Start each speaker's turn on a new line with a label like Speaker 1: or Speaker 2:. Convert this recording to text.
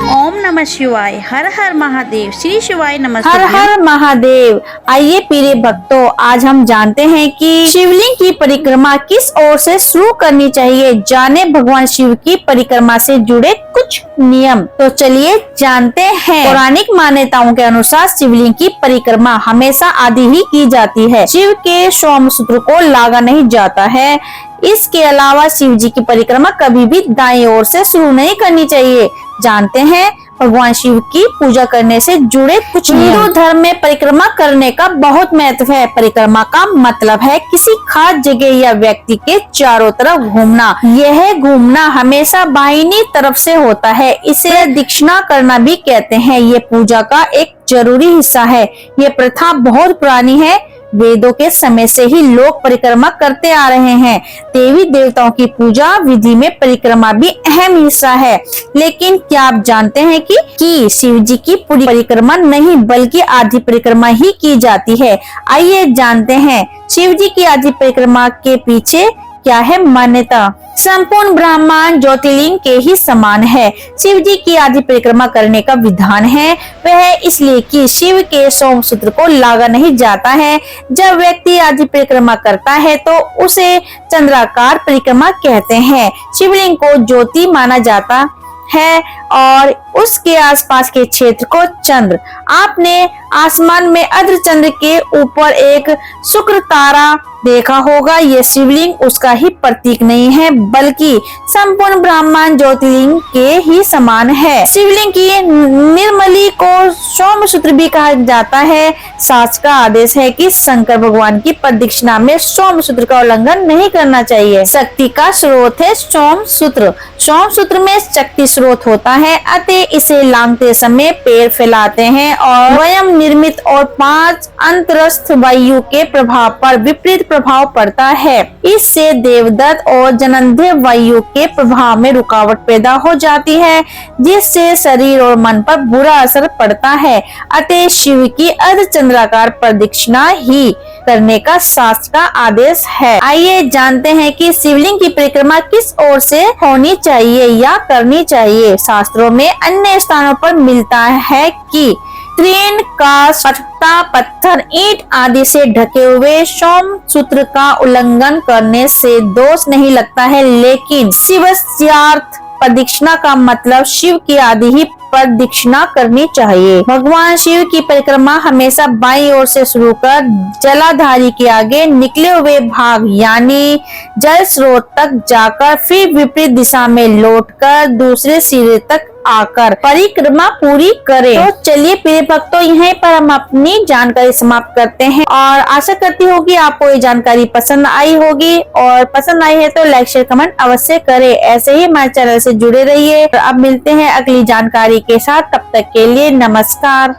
Speaker 1: ओम नमः शिवाय, हर हर महादेव, श्री शिवाय नमः।
Speaker 2: हर हर महादेव। आइए प्रिय भक्तों, आज हम जानते हैं कि शिवलिंग की परिक्रमा किस ओर से शुरू करनी चाहिए। जाने भगवान शिव की परिक्रमा से जुड़े कुछ नियम। तो चलिए जानते हैं। पौराणिक मान्यताओं के अनुसार शिवलिंग की परिक्रमा हमेशा आधी ही की जाती है। शिव के सोमसूत्र को लागा नहीं जाता है। इसके अलावा शिव जी की परिक्रमा कभी भी दाईं ओर से शुरू नहीं करनी चाहिए। जानते हैं भगवान शिव की पूजा करने से जुड़े कुछ हिंदू धर्म में परिक्रमा करने का बहुत महत्व है। परिक्रमा का मतलब है किसी खास जगह या व्यक्ति के चारों तरफ घूमना। यह घूमना हमेशा बाहिनी तरफ से होता है। इसे दक्षिणा करना भी कहते हैं। ये पूजा का एक जरूरी हिस्सा है। ये प्रथा बहुत पुरानी है। वेदों के समय से ही लोग परिक्रमा करते आ रहे हैं। देवी देवताओं की पूजा विधि में परिक्रमा भी अहम हिस्सा है। लेकिन क्या आप जानते हैं कि शिव जी की पूरी परिक्रमा नहीं बल्कि आधी परिक्रमा ही की जाती है। आइए जानते हैं शिव जी की आधी परिक्रमा के पीछे क्या है मान्यता। संपूर्ण ब्रह्मांड ज्योतिर्लिंग के ही समान है। शिव जी की आधी परिक्रमा करने का विधान है वह इसलिए कि शिव के सोमसूत्र को लागा नहीं जाता है। जब व्यक्ति आधी परिक्रमा करता है तो उसे चंद्राकार परिक्रमा कहते हैं। शिवलिंग को ज्योति माना जाता है और उसके आसपास के क्षेत्र को चंद्र। आपने आसमान में अर्धचंद्र के ऊपर एक शुक्र तारा देखा होगा। ये शिवलिंग उसका ही प्रतीक नहीं है बल्कि संपूर्ण ब्रह्मांड ज्योतिर्लिंग के ही समान है। शिवलिंग की निर्मली को सोमसूत्र भी कहा जाता है। शास्त्र का आदेश है कि शंकर भगवान की प्रदक्षिणा में सोमसूत्र का उल्लंघन नहीं करना चाहिए। शक्ति का स्रोत है सोमसूत्र। सोमसूत्र में शक्ति स्रोत होता है, अतः इसे लांघते समय पैर फैलाते हैं और स्वयं निर्मित और 5 अंतरस्थ वायु के प्रभाव पर विपरीत प्रभाव पड़ता है। इससे देवदत्त और जनन्य वायु के प्रभाव में रुकावट पैदा हो जाती है जिससे शरीर और मन पर बुरा असर पड़ता है। अतः शिव की अर्धचंद्राकार प्रदक्षिणा ही करने का शास्त्र का आदेश है। आइए जानते हैं कि शिवलिंग की परिक्रमा किस ओर से होनी चाहिए या करनी चाहिए। शास्त्रों में अन्य स्थानों पर मिलता है कि तृण का सट्टा पत्थर ईंट आदि से ढके हुए सोमसूत्र का उल्लंघन करने से दोष नहीं लगता है। लेकिन शिवस्यार्थ प्रदक्षिणा का मतलब शिव की आदि ही प्रदक्षिणा करनी चाहिए। भगवान शिव की परिक्रमा हमेशा बाईं ओर से शुरू कर जलाधारी के आगे निकले हुए भाग यानी जल स्रोत तक जाकर फिर विपरीत दिशा में लौटकर दूसरे सिरे तक आकर परिक्रमा पूरी करें। तो चलिए प्रिय भक्तों, यहीं पर हम अपनी जानकारी समाप्त करते हैं और आशा करती हूँ कि आपको ये जानकारी पसंद आई होगी और पसंद आई है तो लाइक शेयर कमेंट अवश्य करें। ऐसे ही हमारे चैनल से जुड़े रहिए। अब मिलते हैं अगली जानकारी के साथ। तब तक के लिए नमस्कार।